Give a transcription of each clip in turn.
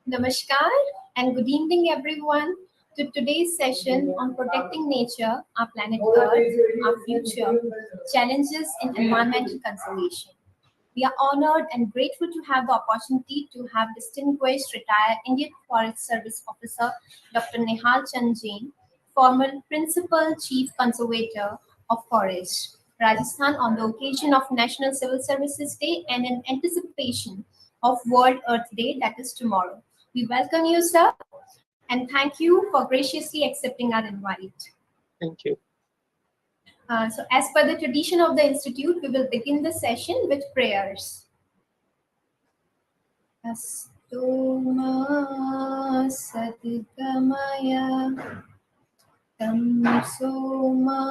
Namaskar and good evening, everyone, to today's session on protecting nature, our planet Earth, our future, challenges in environmental conservation. We are honored and grateful to have the opportunity to have distinguished retired Indian Forest Service Officer Dr. Nihal Jain, former Principal Chief Conservator of Forest, Rajasthan, on the occasion of National Civil Services Day and in anticipation of World Earth Day, that is tomorrow. We welcome you, sir, and thank you for graciously accepting our invite. Thank you. So, as per the tradition of the Institute, we will begin the session with prayers. Astoma Sadgamaya Tamsoma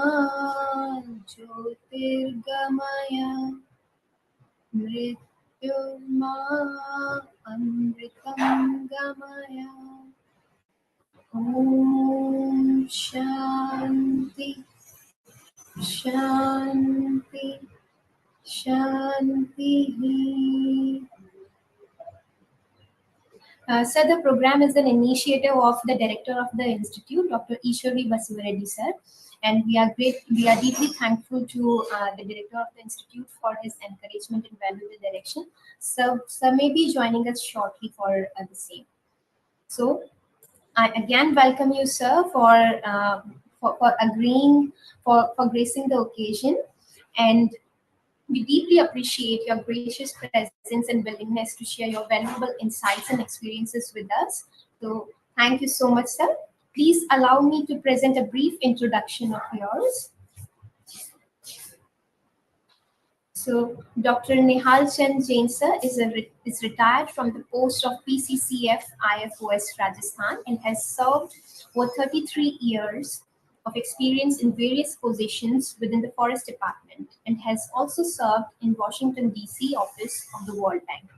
Jyotirgamaya Mrityurma Amritam Gamaya Om Shanti Shanti Shanti. Sir, the program is an initiative of the director of the institute, Dr. Ishwar Basavaraddi, sir, and we are deeply thankful to the director of the institute for his encouragement and valuable direction. So, sir may be joining us shortly for the same. So, I again welcome you, sir, for agreeing for gracing the occasion, and we deeply appreciate your gracious presence and willingness to share your valuable insights and experiences with us. So, thank you so much, sir. Please allow me to present a brief introduction of yours. So, Dr. Nihal Jain sir is retired from the post of PCCF IFOS Rajasthan and has served over 33 years of experience in various positions within the Forest Department and has also served in Washington, D.C. office of the World Bank.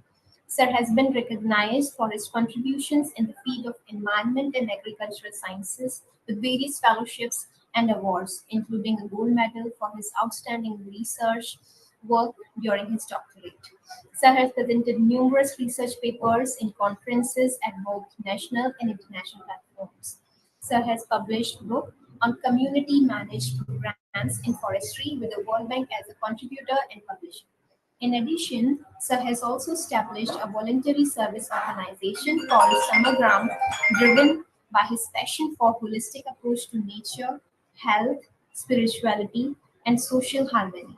Sir has been recognized for his contributions in the field of environment and agricultural sciences with various fellowships and awards, including a gold medal for his outstanding research work during his doctorate. Sir has presented numerous research papers in conferences at both national and international platforms. Sir has published book on community managed programs in forestry with the World Bank as a contributor and publisher. In addition, Sir has also established a voluntary service organization called Summer Ground, driven by his passion for holistic approach to nature, health, spirituality, and social harmony.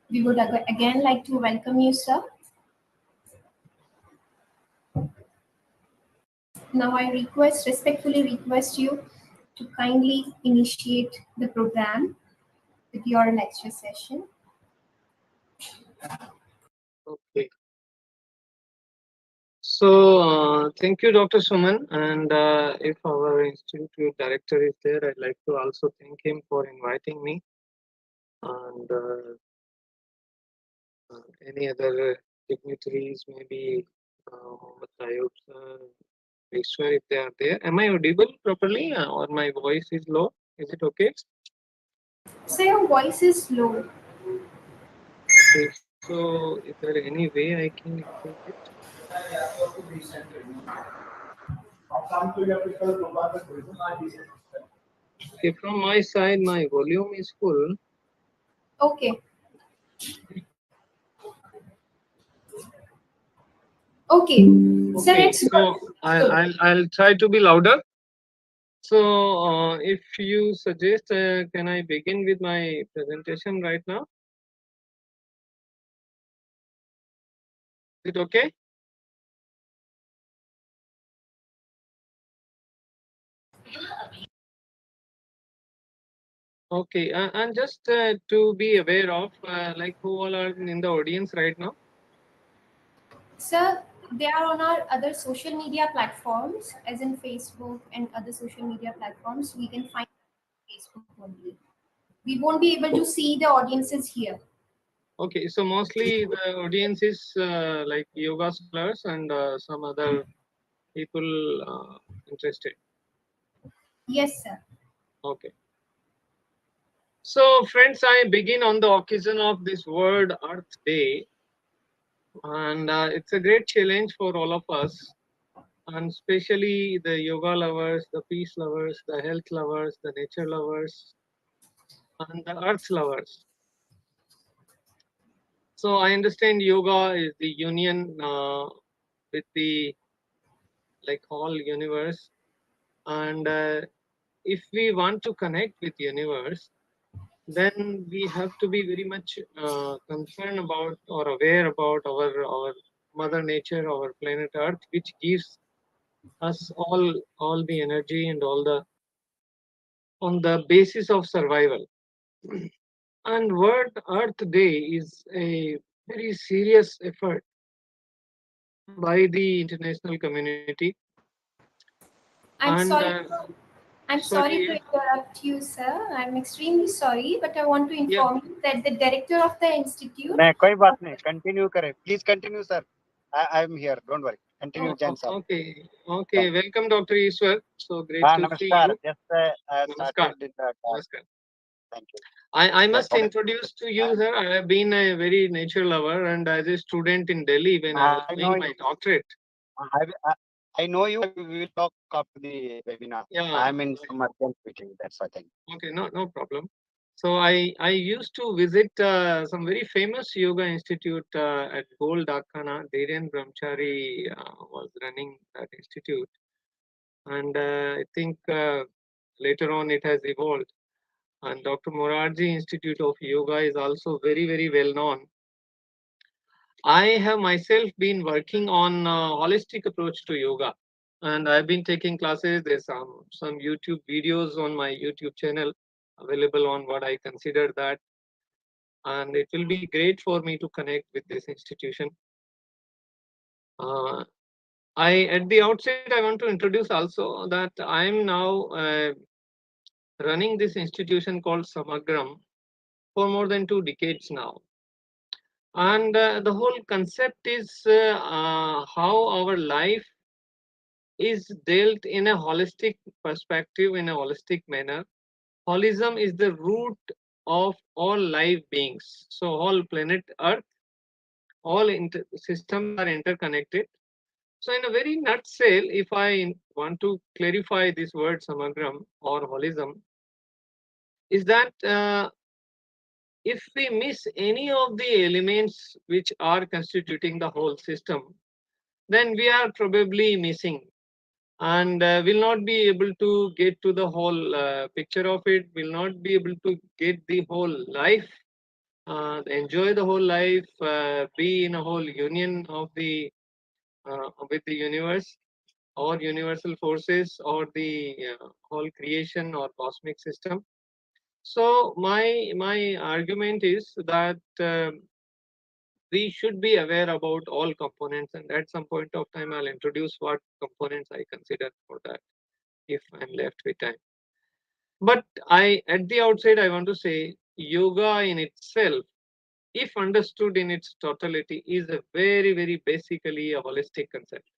We would again like to welcome you, sir. Now I respectfully request you to kindly initiate the program with your lecture session. Okay. So, thank you, Dr. Suman. And if our institute director is there, I'd like to also thank him for inviting me. And any other dignitaries, maybe Mohammed Tayyub sir, Ishwar, if they are there. Am I audible properly or my voice is low? Is it okay? So your voice is low. Okay. So, is there any way I can improve it? Okay, from my side, my volume is full. Okay. Okay. Okay, so I'll try to be louder. So, if you suggest, can I begin with my presentation right now? Is it okay? Okay, and just to be aware of, like who all are in the audience right now? Sir, they are on our other social media platforms, as in Facebook and other social media platforms. We can find Facebook only. We won't be able to see the audiences here. Okay, so mostly the audience is like yoga scholars and some other people interested. Yes, sir. Okay. So, friends, I begin on the occasion of this World Earth Day and it's a great challenge for all of us, and especially the yoga lovers, the peace lovers, the health lovers, the nature lovers, and the earth lovers. So I understand yoga is the union with the like whole universe, and if we want to connect with universe, then we have to be very much concerned about or aware about our mother nature, our planet earth, which gives us all the energy and all the on the basis of survival. And World Earth Day is a very serious effort by the international community. I'm And sorry. I'm sorry sorry, to yes, interrupt you, sir. I'm extremely sorry, but I want to yeah, inform you that the director of the institute. नहीं कोई बात नहीं continue करें please continue sir I am here don't worry continue Jain साहब okay, okay. Welcome, Dr. Ishwar. So great हाँ to see नमस्कार you. Just I Namaskar. Started in the talk Namaskar. Thank you I yes must introduce to you, sir. I have been a very nature lover, and as a student in Delhi when I was I know doing my doctorate. I know you we will talk after the webinar Yeah, I am in some urgent meeting that's why thank okay, no problem. So I used to visit some very famous yoga institute at Gold Dakhana. Dhiren Brahmachari was running that institute, and I think later on it has evolved. And Dr. Morarji Institute of Yoga is also very well known. I have myself been working on holistic approach to yoga, and I've been taking classes. There's some YouTube videos on my YouTube channel available on what I consider that, and it will be great for me to connect with this institution. Uh, I at the outset I want to introduce also that I am now running this institution called Samagram for more than 2 decades now. And the whole concept is how our life is dealt in a holistic perspective, in a holistic manner. Holism is the root of all live beings. So, all planet Earth, all systems are interconnected. So, in a very nutshell, if I want to clarify this word samagram or holism, is that if we miss any of the elements which are constituting the whole system, then we are probably missing and will not be able to get to the whole picture of it, will not be able to get the whole life, enjoy the whole life, be in a whole union of the with the universe or universal forces or the whole creation or cosmic system. So my argument is that we should be aware about all components, and at some point of time I'll introduce what components I consider for that if I'm left with time. But at the outset, I want to say yoga in itself, if understood in its totality, is a very basically a holistic concept.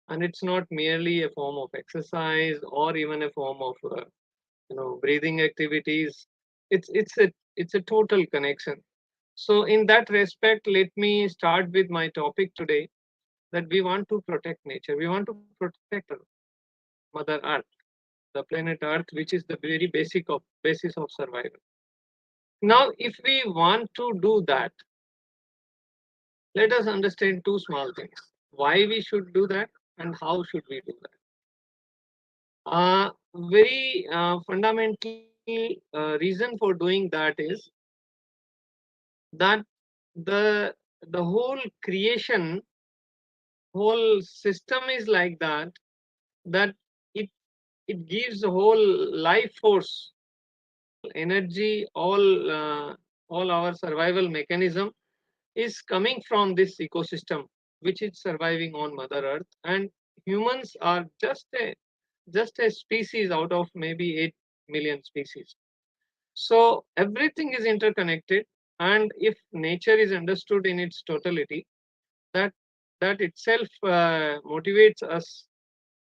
And it's not merely a form of exercise or even a form of breathing activities. It's a total connection. So in that respect, let me start with my topic today, that we want to protect nature. We want to protect Mother Earth, the planet Earth, which is the very basis of survival. Now, if we want to do that, let us understand two small things: why we should do that and how should we do that. Very fundamental reason for doing that is that the the whole creation, whole system is like that, that it it gives the whole life force, all energy, all our survival mechanism is coming from this ecosystem which is surviving on Mother Earth, and humans are just a species out of maybe 8 million species. So everything is interconnected, and if nature is understood in its totality, that that itself motivates us,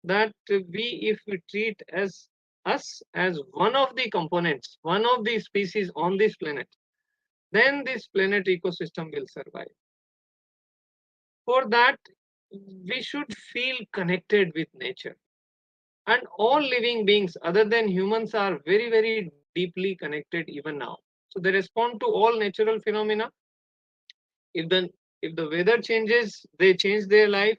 that we if we treat as us as one of the components, one of the species on this planet, then this planet ecosystem will survive. For that, we should feel connected with nature. And all living beings other than humans are very, very deeply connected even now. So they respond to all natural phenomena. If the if the weather changes, they change their life.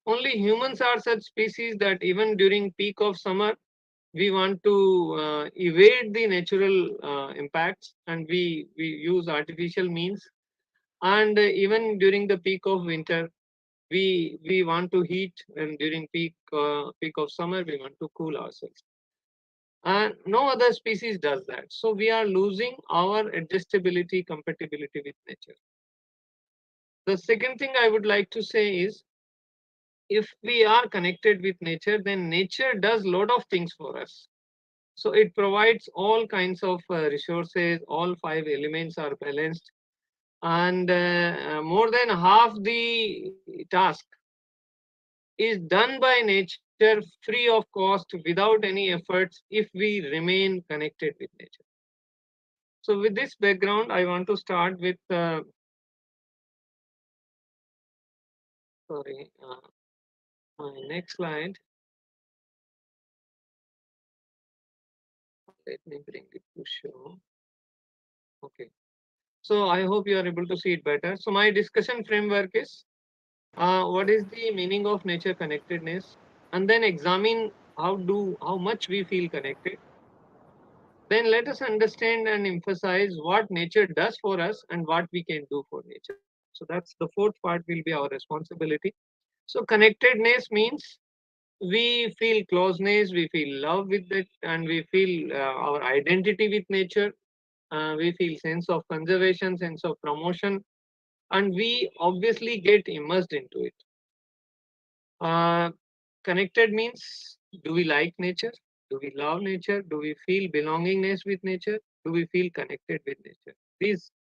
Only humans are such species that even during peak of summer, we want to evade the natural impacts, and we use artificial means. And even during the peak of winter, we want to heat, and during peak of summer, we want to cool ourselves. And no other species does that. So we are losing our adjustability, compatibility with nature. The second thing I would like to say is, if we are connected with nature, then nature does a lot of things for us. So it provides all kinds of resources, all five elements are balanced, and more than half the task is done by nature free of cost without any efforts if we remain connected with nature. So with this background, I want to start with, sorry, my next slide. Let me bring it to show. Okay. So I hope you are able to see it better. So my discussion framework is, what is the meaning of nature connectedness, and then examine how much we feel connected. Then let us understand and emphasize what nature does for us and what we can do for nature. So that's the fourth part will be our responsibility. So connectedness means we feel closeness, we feel love with it, and we feel our identity with nature. We feel sense of conservation, sense of promotion, and we obviously get immersed into it. Uh, Connected means, do we like nature? Do we love nature? Do we feel belongingness with nature? Do we feel connected with nature?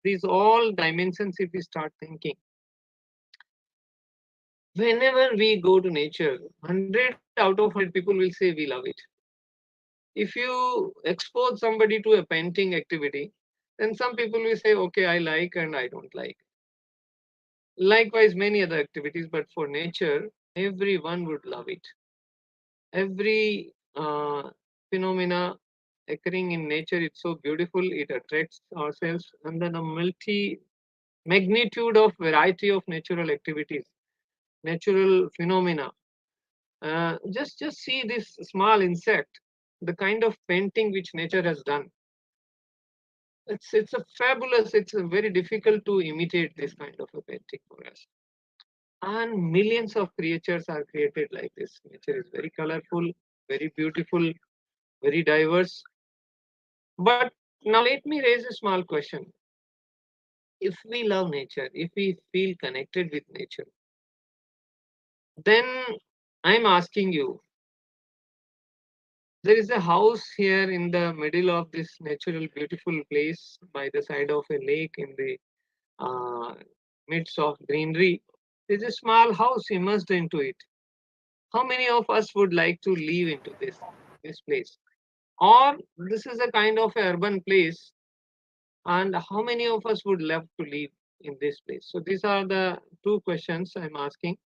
These all dimensions, if we start thinking, whenever we go to nature, 100 out of 100 people will say we love it. If you expose somebody to a painting activity, then some people will say, okay, I like and I don't like. Likewise, many other activities, but for nature, everyone would love it. Every phenomena occurring in nature, it's so beautiful, it attracts ourselves, and then a multi magnitude of variety of natural activities, natural phenomena. Just see this small insect, the kind of painting which nature has done. It's a fabulous. It's a very difficult to imitate this kind of a painting for us. And millions of creatures are created like this. Nature is very colorful, very beautiful, very diverse. But now let me raise a small question. If we love nature, if we feel connected with nature, then I'm asking you, there is a house here in the middle of this natural, beautiful place by the side of a lake in the uh, midst of greenery. There's a small house immersed into it. How many of us would like to live into this place? Or this is a kind of a urban place, and how many of us would love to live in this place? So these are the two questions I'm asking.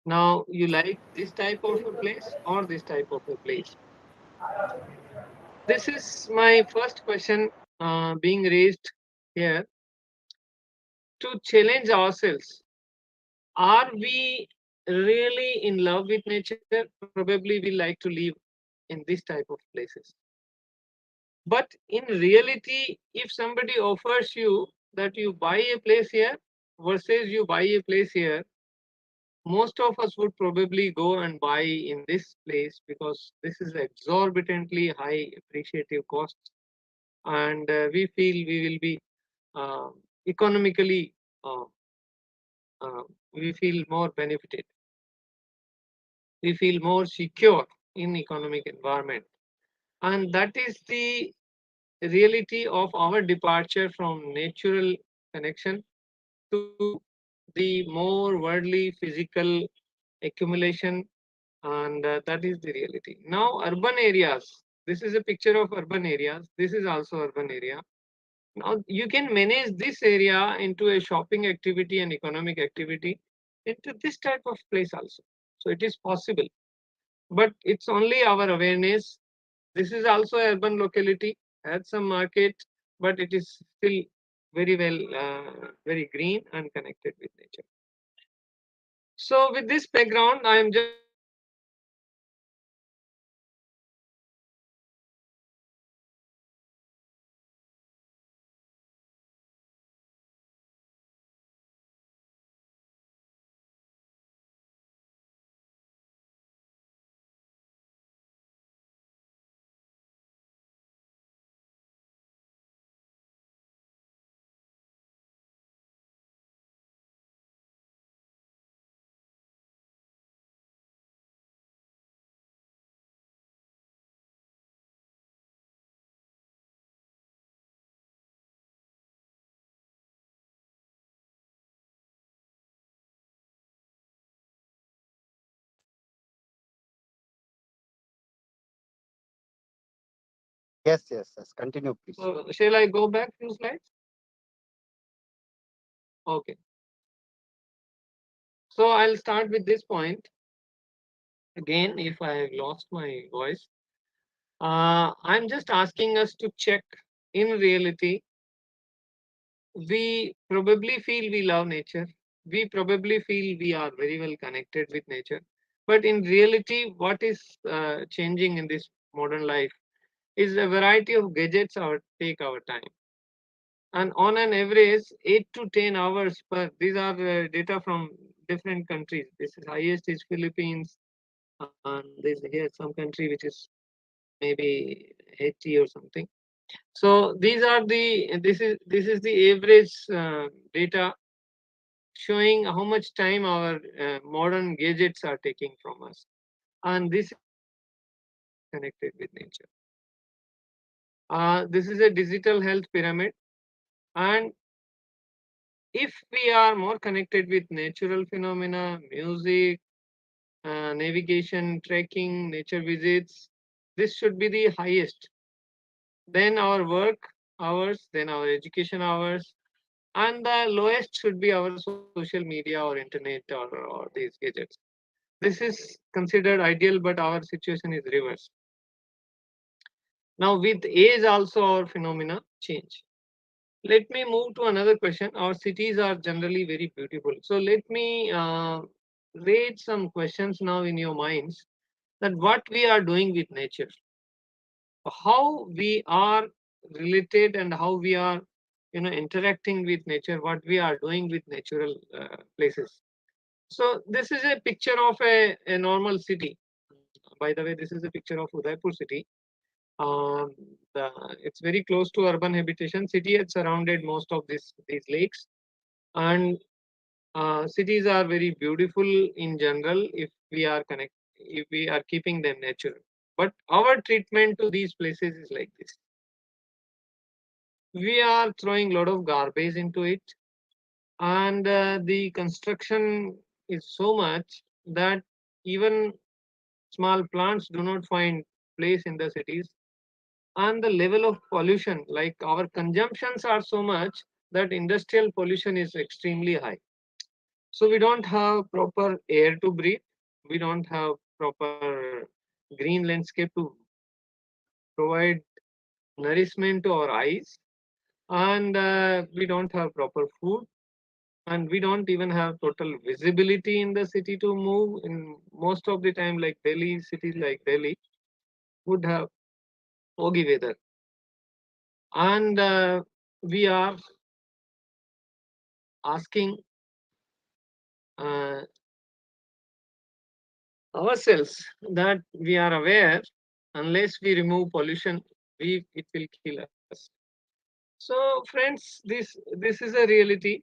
Now, you like this type of a place or this type of a place? This is my first question being raised here to challenge ourselves. Are we really in love with nature? Probably we like to live in this type of places. But in reality, if somebody offers you that you buy a place here versus you buy a place here, most of us would probably go and buy in this place because this is exorbitantly high appreciative costs, and we feel we will be uh, economically, uh, we feel more benefited, we feel more secure in economic environment, and that is the reality of our departure from natural connection to the more worldly physical accumulation, and that is the reality. Now urban areas, this is a picture of urban areas, this is also urban area. Now you can manage this area into a shopping activity and economic activity, into this type of place also. So it is possible, but it's only our awareness. This is also urban locality, has some market, but it is still very well, very green and connected with nature. So with this background, I am just asking you to understand that Yes, yes, yes. Continue, please. so shall I go back few slides? Okay. So I'll start with this point again. If I have lost my voice, I'm just asking us to check. In reality, we probably feel we love nature. We probably feel we are very well connected with nature. But in reality, what is changing in this modern life is a variety of gadgets take our time. And on an average, 8 to 10 hours per, these are data from different countries. This is highest is Philippines, and there's here some country which is maybe Haiti or something. So these are the, this is the average data showing how much time our modern gadgets are taking from us. And this is connected with nature. This is a digital health pyramid. And if we are more connected with natural phenomena, music, navigation, trekking, nature visits, this should be the highest. Then our work hours, then our education hours, and the lowest should be our social media or internet or these gadgets. This is considered ideal, but our situation is reverse. Now, with age, also our phenomena change. Let me move to another question. Our cities are generally very beautiful. So, let me raise some questions now in your minds that what we are doing with nature, how we are related, and how we are interacting with nature, what we are doing with natural places. So this is a picture of a normal city. By the way, this is a picture of Udaipur city. Um, it's very close to urban habitation. City has surrounded most of these lakes, and cities are very beautiful in general if we are keeping them natural. But our treatment to these places is like this. We are throwing a lot of garbage into it, and the construction is so much that even small plants do not find place in the cities, and the level of pollution, like our consumptions are so much that industrial pollution is extremely high. So we don't have proper air to breathe, we don't have proper green landscape to provide nourishment to our eyes, and we don't have proper food, and we don't even have total visibility in the city to move. In most of the time, like Delhi, cities like Delhi would have foggy weather, and we are asking uh, ourselves that we are aware, unless we remove pollution, it will kill us. So friends, this is a reality.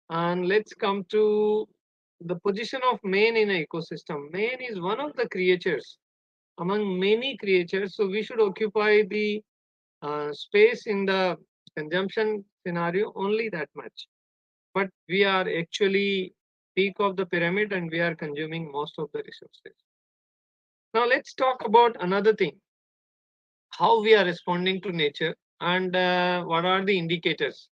And let's come to the position of man in an ecosystem. Man is one of the creatures among many creatures, so we should occupy the space in the consumption scenario only that much. But we are actually peak of the pyramid, and we are consuming most of the resources. Now let's talk about another thing: how we are responding to nature, and what are the indicators.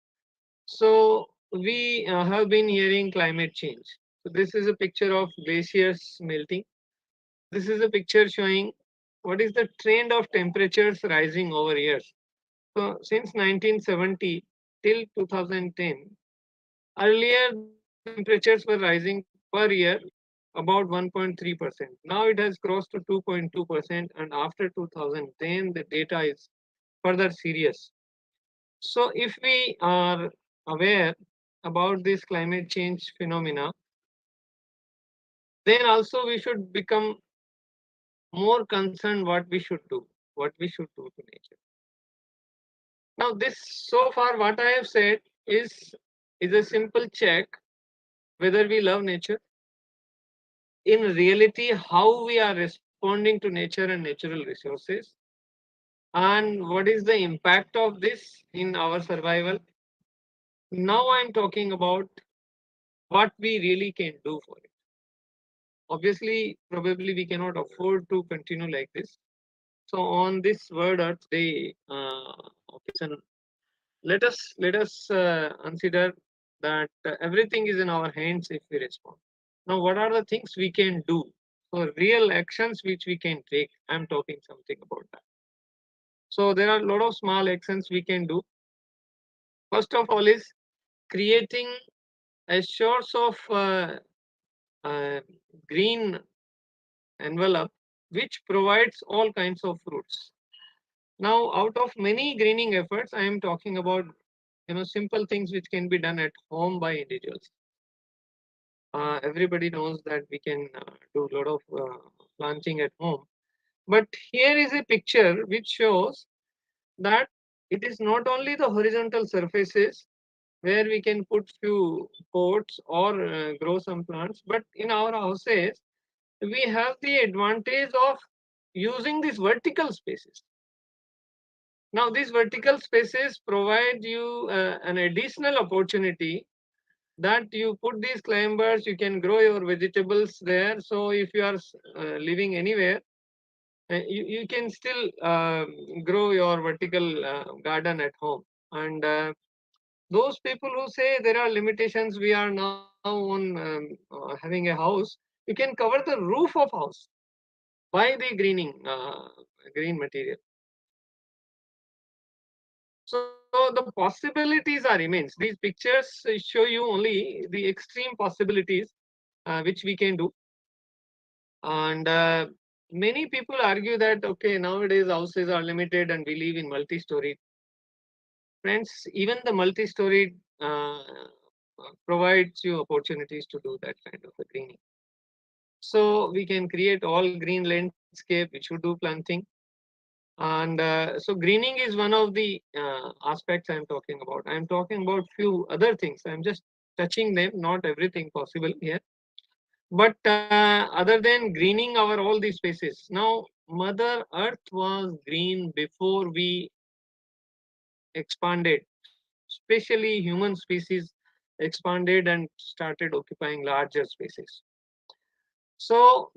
So we have been hearing climate change. So this is a picture of glaciers melting. This is a picture showing what is the trend of temperatures rising over years. So since 1970 till 2010, earlier the temperatures were rising per year about 1.3%. Now it has crossed to 2.2%, and after 2010 the data is further serious. So if we are aware about this climate change phenomena, then also we should become more concerned what we should do to nature. Now this, so far what I have said is a simple check whether we love nature, in reality how we are responding to nature and natural resources, and what is the impact of this in our survival. Now I'm talking about what we really can do for it. Obviously, probably we cannot afford to continue like this. So on this World Earth Day occasion, let us consider that everything is in our hands if we respond. Now, what are the things we can do? So real actions which we can take. I'm talking something about that. So there are a lot of small actions we can do. First of all is creating a source of uh, green envelope which provides all kinds of fruits. Now, out of many greening efforts, I am talking about simple things which can be done at home by individuals. Everybody knows that we can do a lot of planting at home, but here is a picture which shows that it is not only the horizontal surfaces where we can put few pots or grow some plants, but in our houses we have the advantage of using these vertical spaces. Now these vertical spaces provide you an additional opportunity that you put these climbers, you can grow your vegetables there. So if you are living anywhere, you can still grow your vertical garden at home. And those people who say there are limitations, we are now on having a house, you can cover the roof of house by the green material. So the possibilities are immense. These pictures show you only the extreme possibilities which we can do. And many people argue that, okay, nowadays houses are limited and we live in multi-story. Friends, even the multi-story provides you opportunities to do that kind of a greening. So we can create all green landscape, we should do planting. And so greening is one of the aspects I'm talking about. I'm talking about few other things. I'm just touching them, not everything possible here. But other than greening our all these spaces, now Mother Earth was green before we expanded, especially human species expanded and started occupying larger spaces. So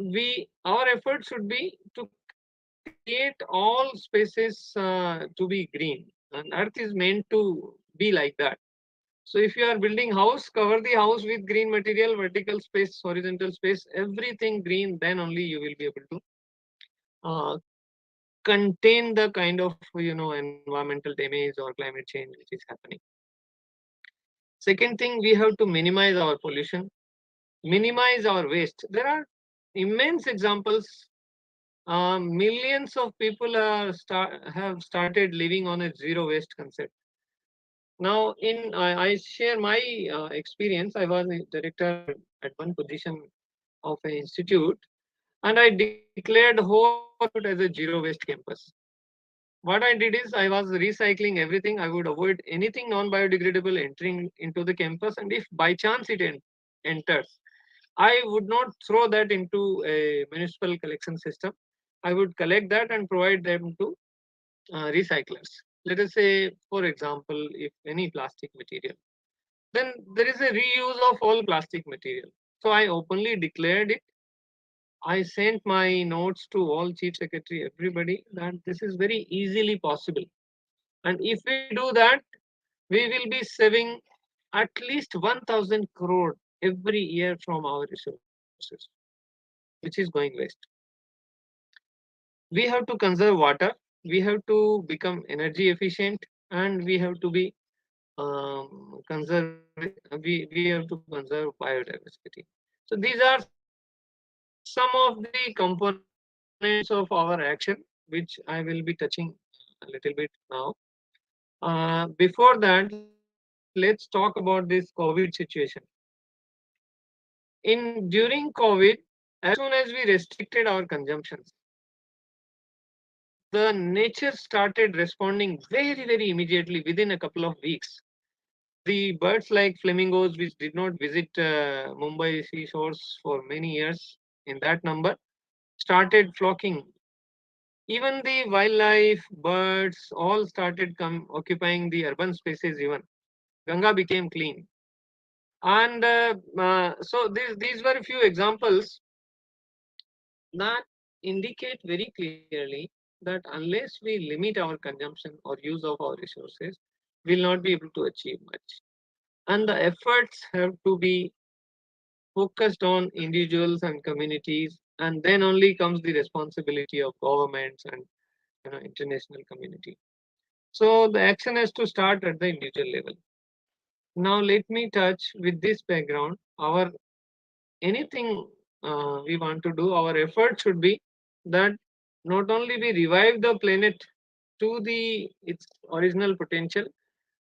our effort should be to create all spaces to be green, and Earth is meant to be like that. So if you are building house, cover the house with green material, vertical space, horizontal space, everything green, then only you will be able to uh, contain the kind of environmental damage or climate change which is happening. Second thing, we have to minimize our pollution, minimize our waste. There are immense examples. Millions of people have started living on a zero waste concept. Now, I share my experience. I was a director at one position of an institute, and I declared whole institute as a zero waste campus. What I did is I was recycling everything. I would avoid anything non-biodegradable entering into the campus, and if by chance it enters, I would not throw that into a municipal collection system. I would collect that and provide them to recyclers. Let us say, for example, if any plastic material, then there is a reuse of all plastic material. So I openly declared it. I sent my notes to all chief secretary, everybody, that this is very easily possible. And if we do that, we will be saving at least 1,000 crore every year from our resources, which is going waste. We have to conserve water, we have to become energy efficient, and we have to be we have to conserve biodiversity. So these are some of the components of our action, which I will be touching a little bit now. Before that, let's talk about this COVID situation. During COVID, as soon as we restricted our consumptions, the nature started responding very, very immediately within a couple of weeks. The birds like flamingos, which did not visit Mumbai seashores for many years in that number, started flocking. Even the wildlife, birds, all started occupying the urban spaces. Even Ganga became clean, and so these were a few examples that indicate very clearly that unless we limit our consumption or use of our resources, we'll not be able to achieve much. And the efforts have to be focused on individuals and communities, and then only comes the responsibility of governments and international community. So the action has to start at the individual level. Now let me touch with this background our anything we want to do, our effort should be that not only we revive the planet to the its original potential,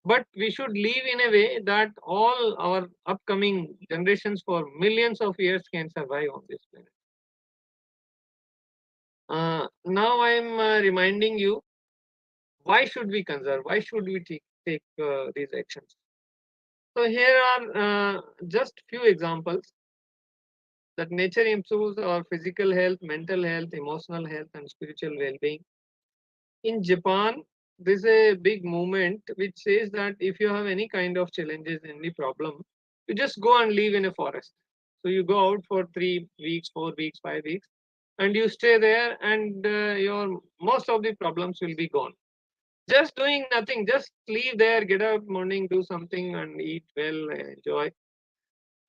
but we should live in a way that all our upcoming generations for millions of years can survive on this planet. Now I am reminding you, why should we conserve? Why should we take these actions? So here are just few examples that nature improves our physical health, mental health, emotional health, and spiritual well-being. In Japan, there's a big movement which says that if you have any kind of challenges, any problem, you just go and live in a forest. So you go out for 3 weeks, 4 weeks, 5 weeks, and you stay there, and your most of the problems will be gone. Just doing nothing, just leave there, get up morning, do something, and eat well, enjoy,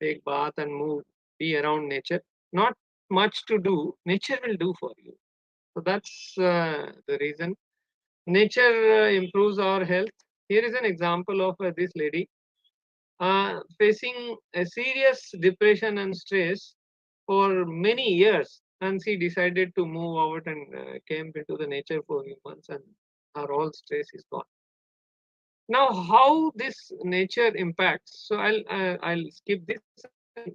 take bath, and move, be around nature. Not much to do, nature will do for you. So that's the reason. Nature improves our health. Here is an example of this lady facing a serious depression and stress for many years, and she decided to move out and came into the nature for a few months, and her all stress is gone. Now, how this nature impacts? So I'll skip this and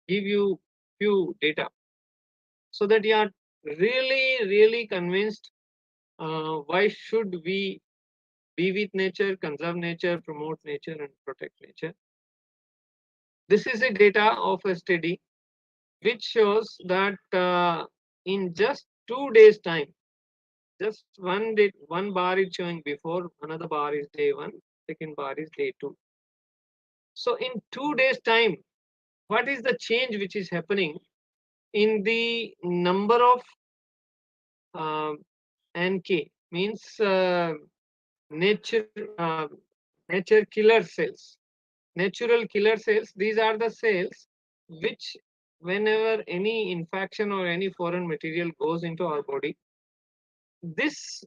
give you few data so that you are really convinced why should we be with nature, conserve nature, promote nature, and protect nature. This is a data of a study which shows that in just 2 days time, just one bar is showing before, another bar is day one, second bar is day two. So in 2 days time, what is the change which is happening in the number of uh, NK, means nature nature killer cells, natural killer cells. These are the cells which, whenever any infection or any foreign material goes into our body, these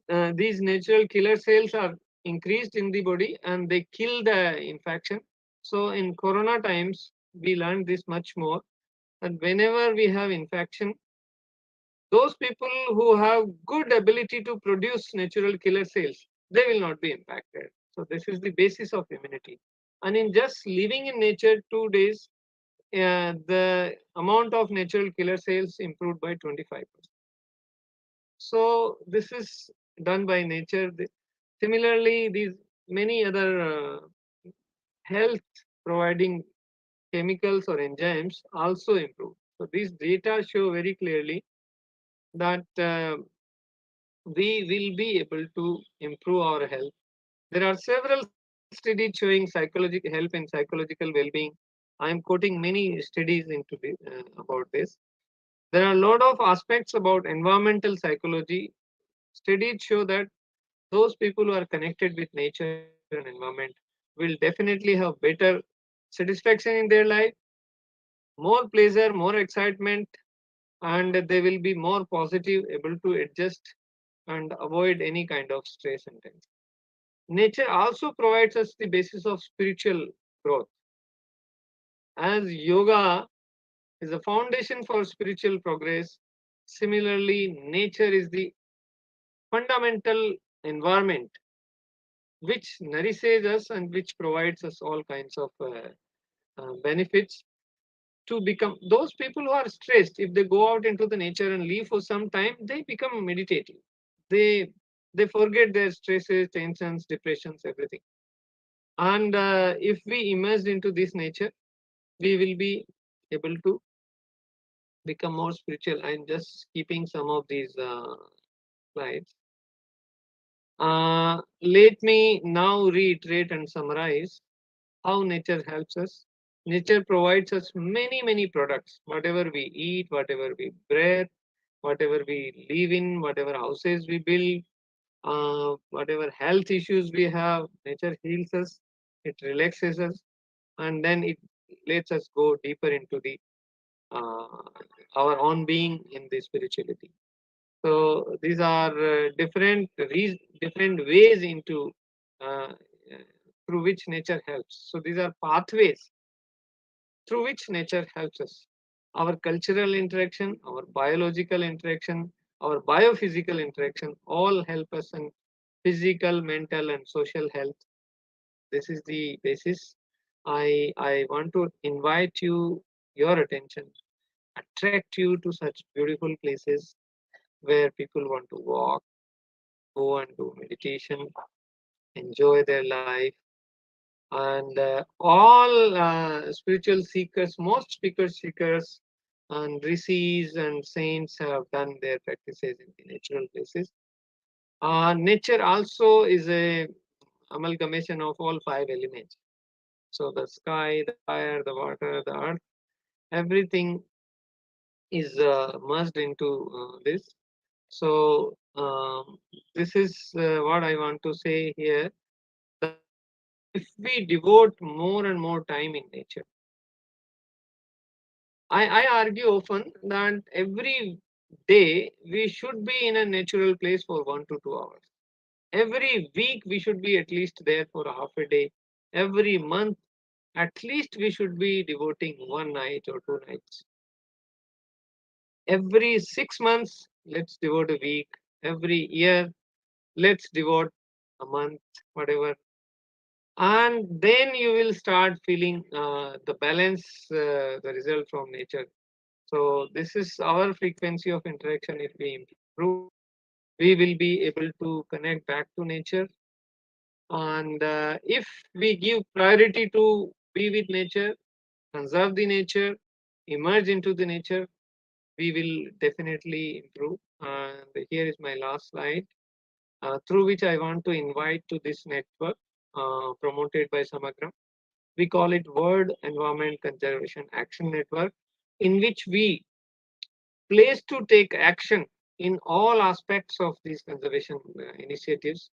natural killer cells are increased in the body and they kill the infection. So in corona times, we learned this much more. And whenever we have infection, those people who have good ability to produce natural killer cells, they will not be impacted. So this is the basis of immunity. And in just living in nature 2 days, the amount of natural killer cells improved by 25%. So this is done by nature. Similarly, these many other health providing chemicals or enzymes also improve. So these data show very clearly that we will be able to improve our health. There are several studies showing psychological help in psychological well-being. I am quoting many studies into about this. There are a lot of aspects about environmental psychology. Studies show that those people who are connected with nature and environment will definitely have better satisfaction in their life, more pleasure, more excitement, and they will be more positive, able to adjust and avoid any kind of stress and tension. Nature also provides us the basis of spiritual growth. As yoga is a foundation for spiritual progress, similarly, nature is the fundamental environment which nourishes us and which provides us all kinds of benefits to become those people who are stressed. If they go out into the nature and live for some time, they become meditative. They they forget their stresses, tensions, depressions, everything. And if we immerse into this nature, we will be able to become more spiritual. I'm just keeping some of these slides. Let me now reiterate and summarize how nature helps us. Nature provides us many products. Whatever we eat, whatever we breathe, whatever we live in, whatever houses we build, whatever health issues we have, nature heals us, it relaxes us, and then it lets us go deeper into the uh, our own being in the spirituality. So these are different ways into uh, through which nature helps. So these are pathways through which nature helps us. Our cultural interaction, our biological interaction, our biophysical interaction all help us in physical, mental, and social health. This is the basis. I want to invite your attention, attract you to such beautiful places where people want to walk, go and do meditation, enjoy their life. And all spiritual seekers, most spiritual seekers and rishis and saints have done their practices in the natural places. Nature also is a amalgamation of all five elements. So the sky, the fire, the water, the earth, everything is merged into this. So this is what I want to say here, that if we devote more and more time in nature, I argue often that every day we should be in a natural place for 1 to 2 hours. Every week we should be at least there for a half a day. Every month, at least we should be devoting one night or 2 nights. Every 6 months, let's devote a week. Every year, let's devote a month, whatever. And then you will start feeling the balance, the result from nature. So this is our frequency of interaction. If we improve, we will be able to connect back to nature. And if we give priority to be with nature, conserve the nature, emerge into the nature, we will definitely improve. And here is my last slide, through which I want to invite to this network promoted by Samagram. We call it World Environment Conservation Action Network, in which we place to take action in all aspects of these conservation initiatives.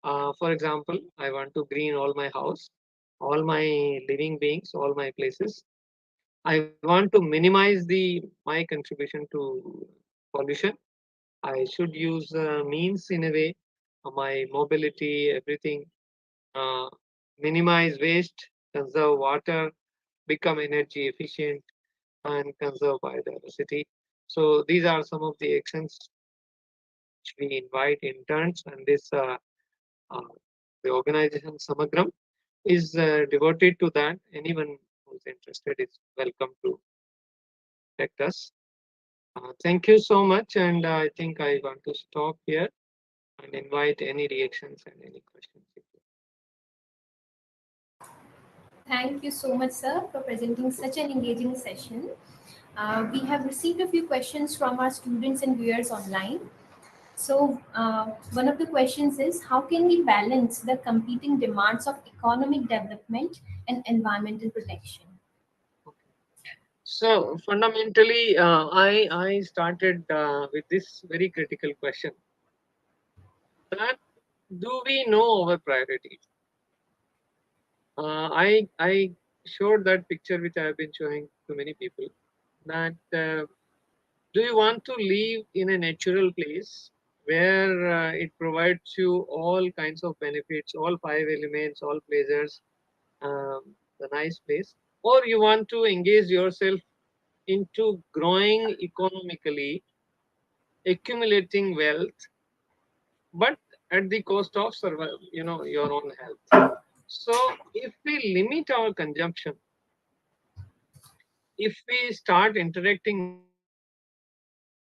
For example, I want to green all my house, all my living beings, all my places. I want to minimize my contribution to pollution. I should use means in a way, my mobility, everything, uh, minimize waste, conserve water, become energy efficient, and conserve biodiversity. So these are some of the actions which we invite interns, and this uh, the organization Samagram is devoted to that. Anyone who's interested is welcome to contact us. Thank you so much, and I think I want to stop here and invite any reactions and any questions. Thank you so much, sir, for presenting such an engaging session. We have received a few questions from our students and viewers online. So, one of the questions is, how can we balance the competing demands of economic development and environmental protection? So fundamentally, I started with this very critical question: that do we know our priorities? I showed that picture which I have been showing to many people. That do you want to live in a natural place where it provides you all kinds of benefits, all five elements, all pleasures, the nice place, or you want to engage yourself into growing economically, accumulating wealth, but at the cost of your own health. So if we limit our consumption, if we start interacting more with nature, if we start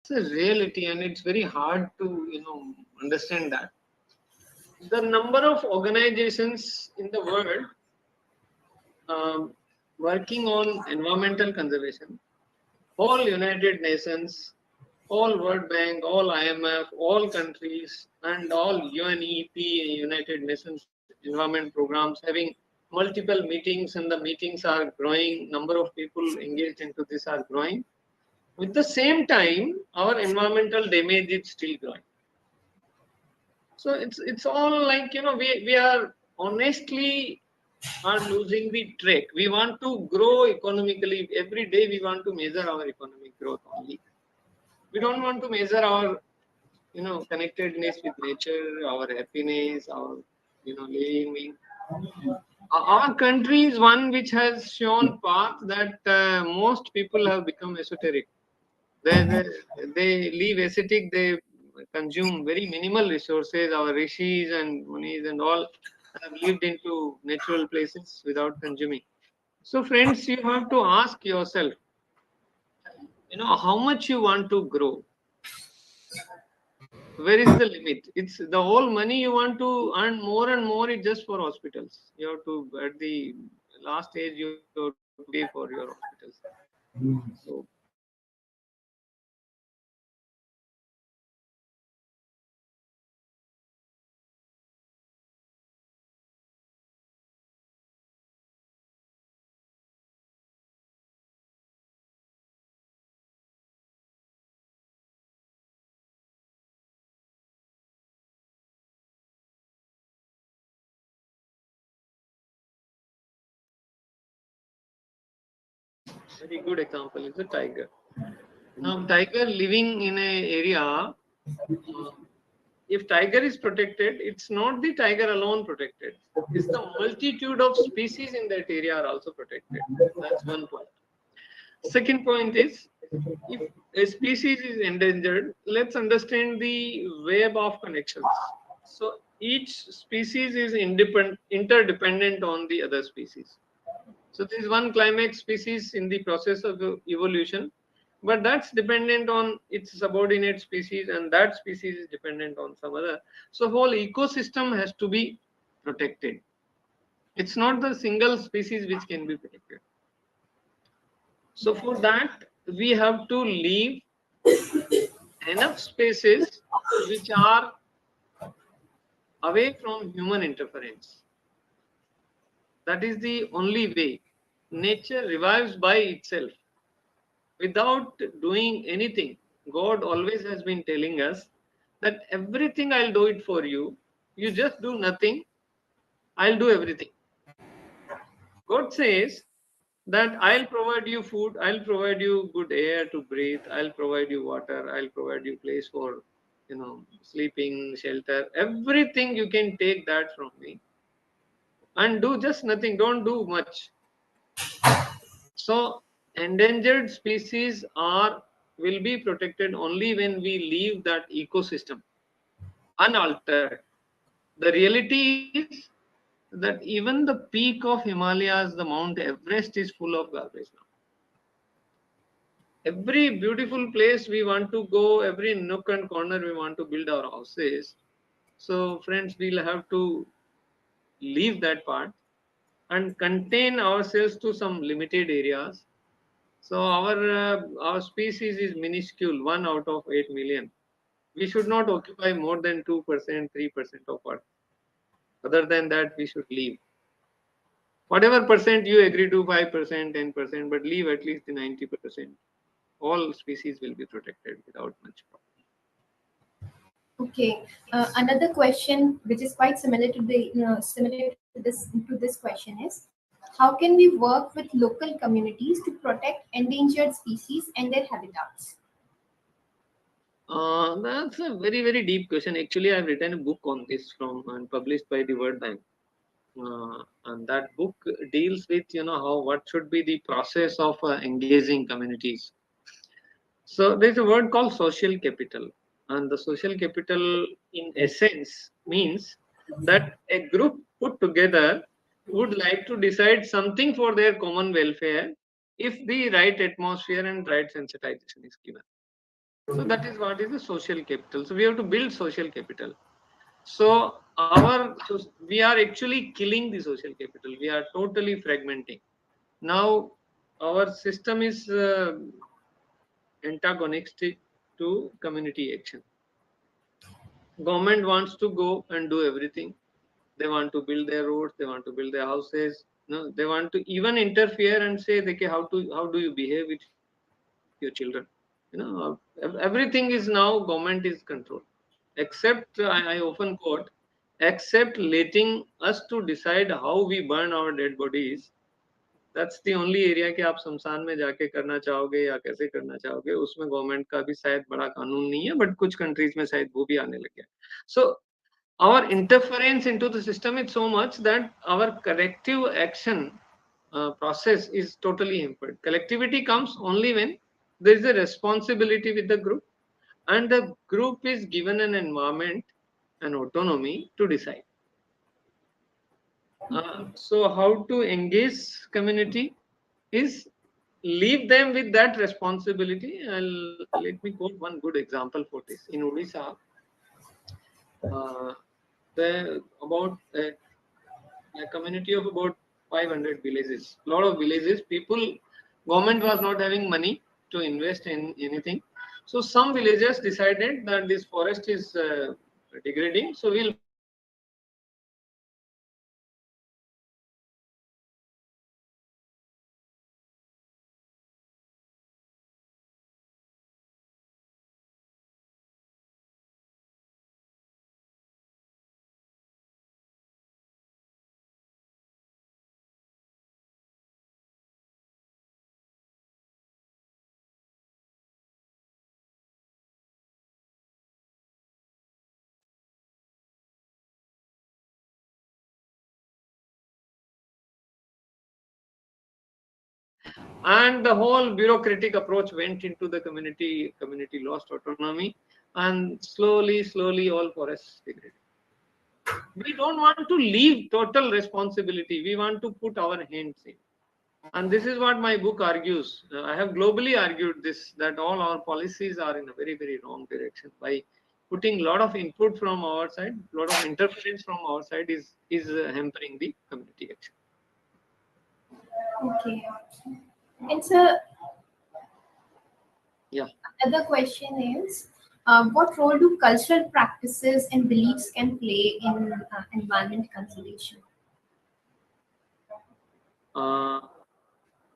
it's a reality, and it's very hard to understand that the number of organizations in the world um, working on environmental conservation, all United Nations, all World Bank, all IMF, all countries, and all UNEP, United Nations Environment Programs, having multiple meetings, and the meetings are growing. Number of people engaged into this are growing. With the same time, our environmental damage is still growing. So it's all like we are honestly are losing the track. We want to grow economically. Every day we want to measure our economic growth only. We don't want to measure our connectedness with nature, our happiness, our living. Our country is one which has shown path that most people have become esoteric. They live ascetic. They consume very minimal resources. Our rishis and munis and all have lived into natural places without consuming. So, friends, you have to ask yourself, how much you want to grow. Where is the limit? It's the whole money you want to earn more and more. It's just for hospitals. You have to at the last stage you have to pay for your hospitals. So Very good example is the tiger. Now, tiger living in a area, if tiger is protected, it's not the tiger alone protected. It's the multitude of species in that area are also protected. That's one point. Second point is, if a species is endangered, let's understand the web of connections. So each species is interdependent on the other species. So there is one climax species in the process of evolution, but that's dependent on its subordinate species, and that species is dependent on some other. So whole ecosystem has to be protected. It's not the single species which can be protected. So for that, we have to leave enough spaces which are away from human interference. That is the only way. Nature revives by itself without doing anything. God always has been telling us that everything I'll do it for you. You just do nothing, I'll do everything. God says that I'll provide you food, I'll provide you good air to breathe, I'll provide you water, I'll provide you place for sleeping, shelter, everything you can take that from me. And do just nothing, don't do much. So endangered species are will be protected only when we leave that ecosystem unaltered. The reality is that even the peak of Himalayas, the Mount Everest, is full of garbage now. Every beautiful place we want to go, every nook and corner we want to build our houses. So friends, we'll have to leave that part and contain ourselves to some limited areas. So our species is minuscule, 1 out of 8 million. We should not occupy more than 2%, 3% of Earth. Other than that, we should leave. Whatever percent you agree to, 5%, 10%, but leave at least the 90%. All species will be protected without much problem. Okay. Another question, which is quite similar to this question, is how can we work with local communities to protect endangered species and their habitats? That's a very, very deep question. Actually, I've written a book on this from and published by the World Bank. And that book deals with how what should be the process of engaging communities. So there's a word called social capital, and the social capital in essence means that a group put together would like to decide something for their common welfare if the right atmosphere and right sensitization is given. So that is what is the social capital. So we have to build social capital. So we are actually killing the social capital. We are totally fragmenting. Now our system is antagonistic to community action. Government wants to go and do everything. They want to build their roads. They want to build their houses. No, they want to even interfere and say, okay, how do you behave with your children? Everything is now government is controlled. Except I often quote, except letting us to decide how we burn our dead bodies. That's the only area कि आप शमशान में जाके करना चाहोगे या कैसे करना चाहोगे, उसमें गवर्नमेंट का भी शायद बड़ा कानून नहीं है, बट कुछ कंट्रीज में शायद वो भी आने लग गया. सो our interference into the system is so much that our corrective action process is totally hampered. Collectivity comes only when there is a responsibility with the group and the group is given an environment and autonomy to decide. So how to engage community is leave them with that responsibility. Let me quote one good example for this. In Odisha, about a community of about 500 villages, a lot of villages, government was not having money to invest in anything. So some villagers decided that this forest is degrading, so we'll buy the forest and we'll put up houses. So government was not having money to invest in infrastructure. So government decided that And the whole bureaucratic approach went into the community. Community lost autonomy, and slowly all forests degraded. We don't want to leave total responsibility. We want to put our hands in. And this is what my book argues. I have globally argued this, that all our policies are in a very wrong direction. By putting a lot of input from our side, a lot of interference from our side is hampering the community action. Okay. And so Yeah. another question is, what role do cultural practices and beliefs can play in environment conservation, Uh,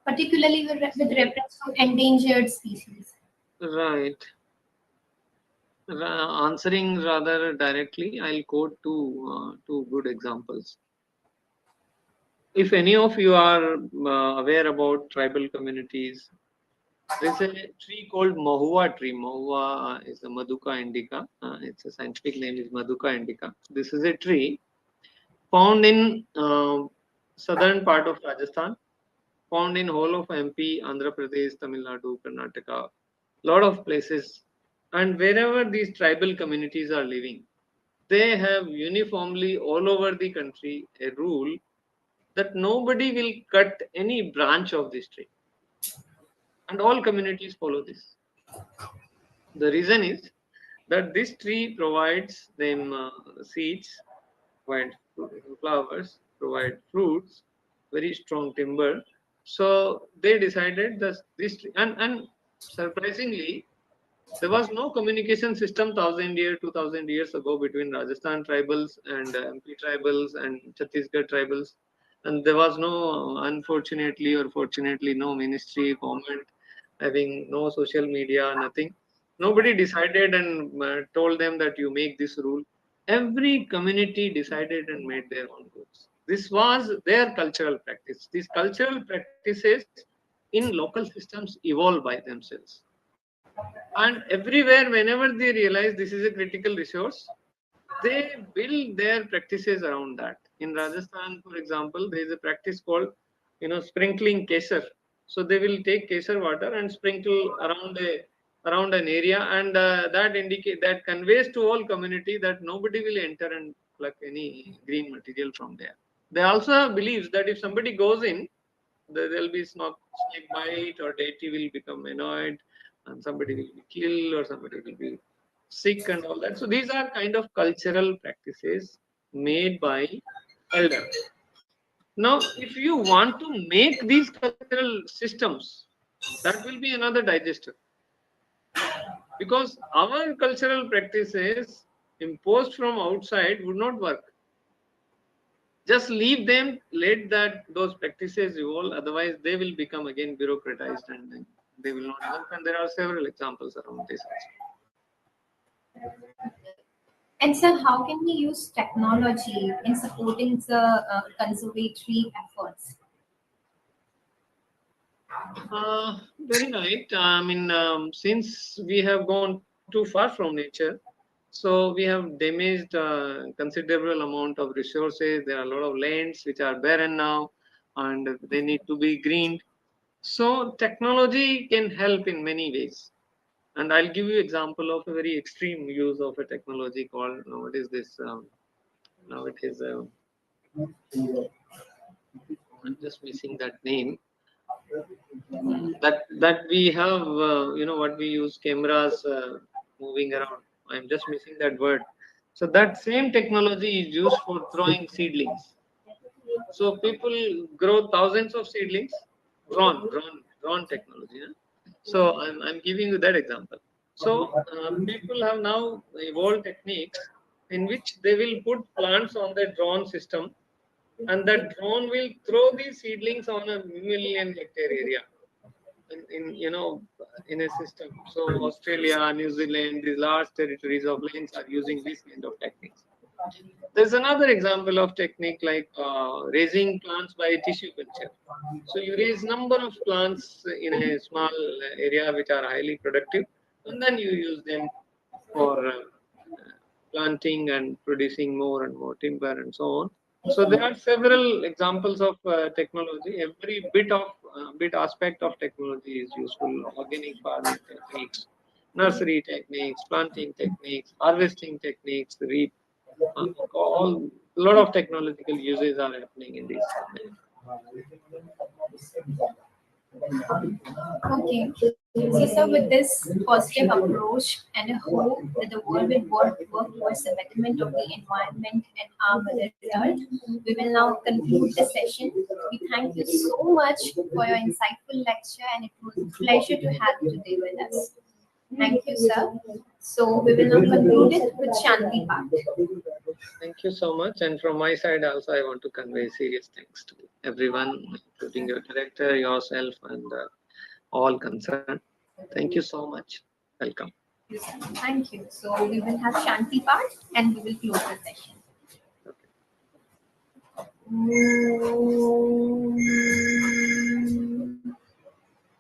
particularly with reference to endangered species? right. Answering rather directly, I'll quote two good examples. If any of you are aware about tribal communities, there's a tree called Mahua tree. Mahua is a Maduka indica. Its a scientific name is Maduka indica. This is a tree found in southern part of Rajasthan, found in whole of MP, Andhra Pradesh, Tamil Nadu, Karnataka, lot of places. And wherever these tribal communities are living, they have uniformly all over the country a rule that nobody will cut any branch of this tree. And all communities follow this. The reason is that this tree provides them seeds, provide flowers, provide fruits, very strong timber. So they decided that this tree, and surprisingly, there was no communication system 1000 years, 2000 years ago between Rajasthan tribals and MP tribals and Chhattisgarh tribals. And there was no, unfortunately or fortunately, no ministry, government, having no social media, nothing. Nobody decided and told them that you make this rule. Every community decided and made their own rules. This was their cultural practice. These cultural practices in local systems evolve by themselves. And everywhere, whenever they realize this is a critical resource, they build their practices around that. In Rajasthan, for example, there is a practice called, sprinkling kesar. So they will take kesar water and sprinkle around an area, and that conveys to all community that nobody will enter and pluck any green material from there. They also have beliefs that if somebody goes in, there will be snake bite, or deity will become annoyed, and somebody will be killed, or somebody will be sick, and all that. So these are kind of cultural practices made by elder. Now, if you want to make these cultural systems, that will be another digester, because our cultural practices imposed from outside would not work. Just leave them, let that those practices evolve. Otherwise, they will become again bureaucratized, and then they will not work. And there are several examples around this also. And so, how can we use technology in supporting the conservatory efforts? Very right. I mean, since we have gone too far from nature, so we have damaged considerable amount of resources. There are a lot of lands which are barren now, and they need to be greened. So technology can help in many ways. And I'll give you example of a very extreme use of a technology called, what is this? Now it is, I'm just missing that name. That we have, what we use, cameras moving around. I'm just missing that word. So that same technology is used for throwing seedlings. So people grow thousands of seedlings, drone technology. So I'm giving you that example. So people have now evolved techniques in which they will put plants on the drone system, and that drone will throw these seedlings on a million hectare area in a system. So Australia, New Zealand, these large territories of lands are using this kind of techniques. There's another example of technique like raising plants by tissue culture. So you raise number of plants in a small area which are highly productive, and then you use them for planting and producing more and more timber and so on. So there are several examples of technology. Every bit of bit aspect of technology is useful. Organic farming techniques, nursery techniques, planting techniques, harvesting techniques, all a lot of technological uses are happening in this. Okay. So, sir, with this positive approach and a hope that the world will work towards the betterment of the environment and our Mother Earth, we will now conclude the session. We thank you so much for your insightful lecture, and it was a pleasure to have you today with us. Thank you, sir. So, we will now conclude it with Shanti Part. Thank you so much. And from my side also, I want to convey serious thanks to everyone, including your director, yourself, and all concerned. Thank you so much. Welcome. Thank you. So, we will have Shanti Part and we will close the session.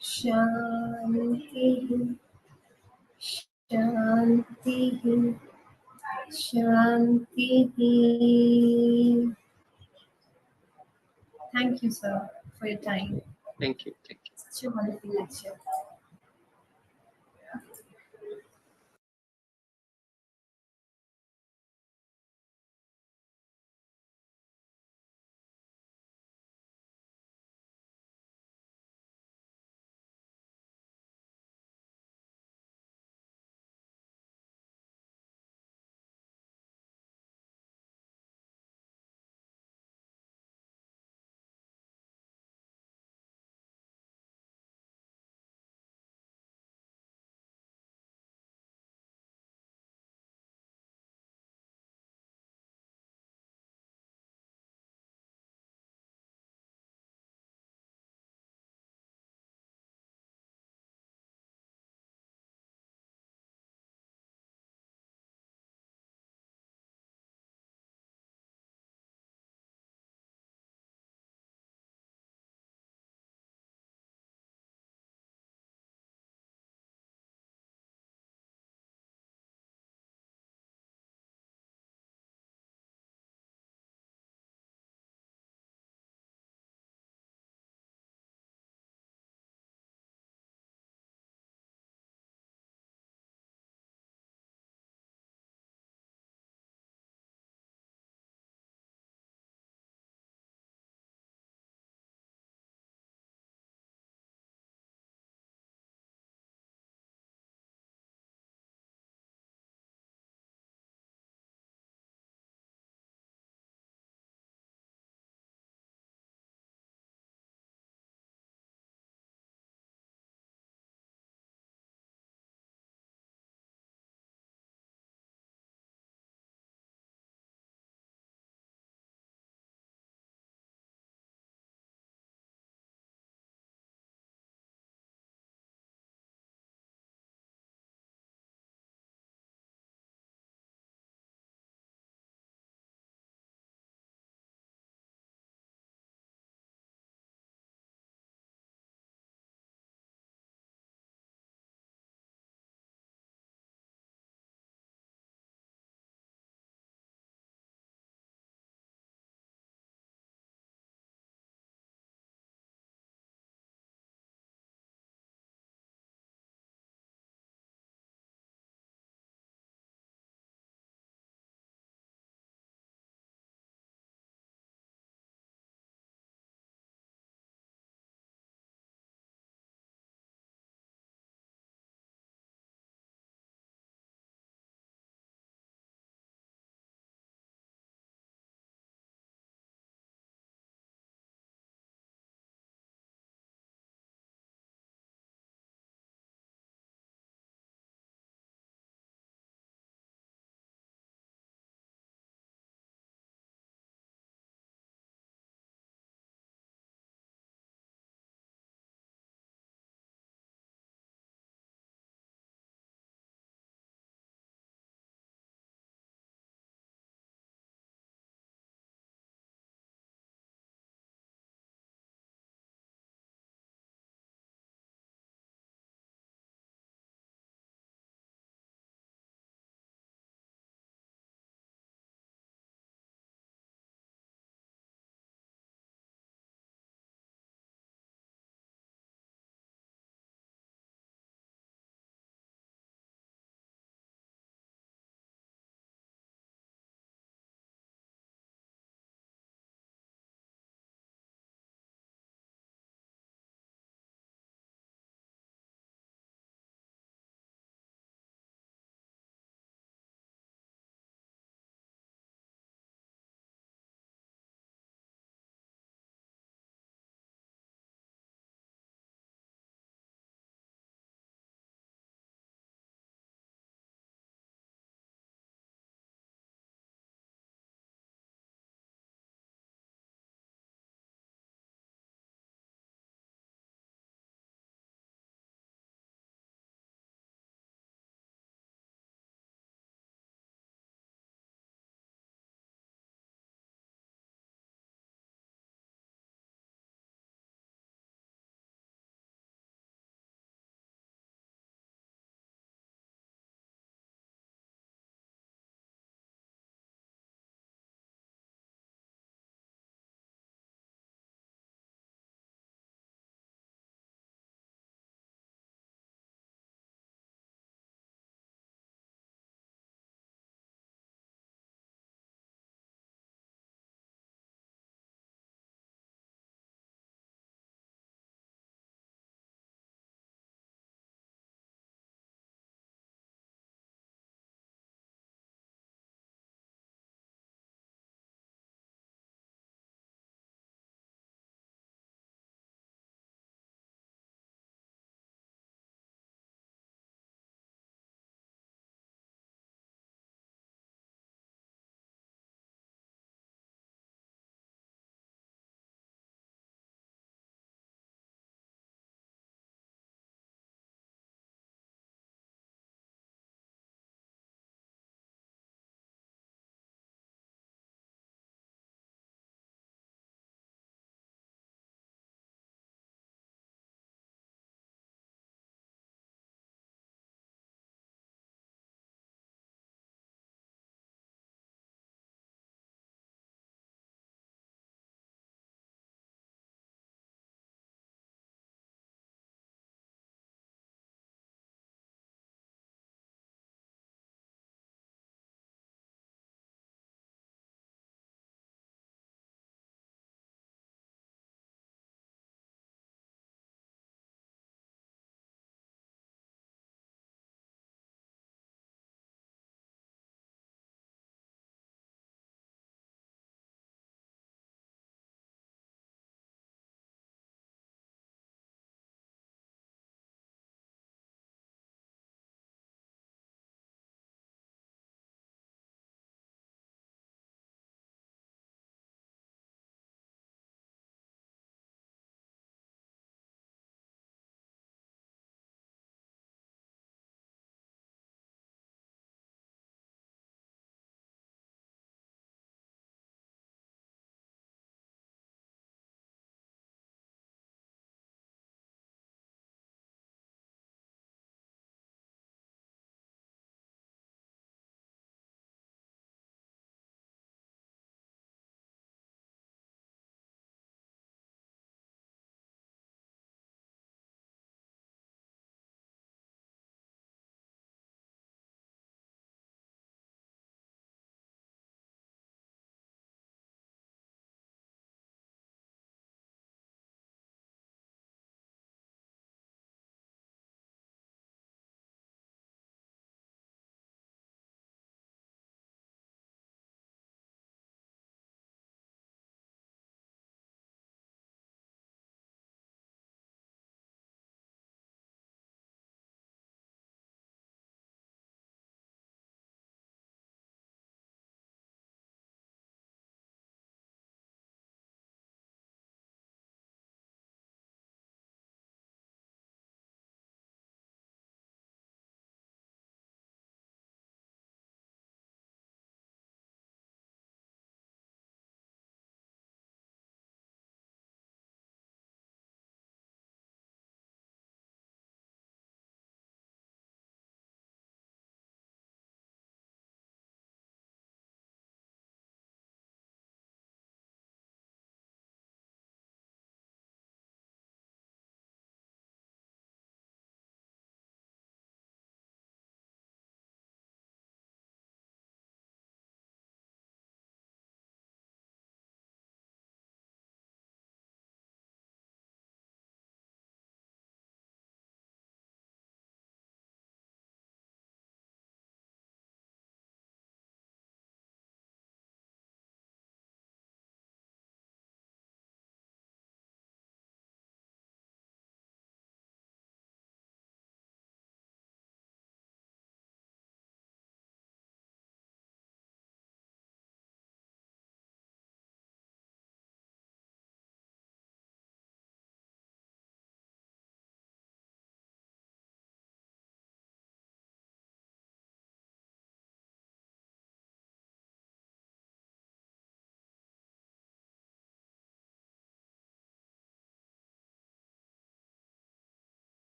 Shanti, Shanti, Shanti. Thank you, sir, for your time. Thank you. Thank you. Such a wonderful lecture.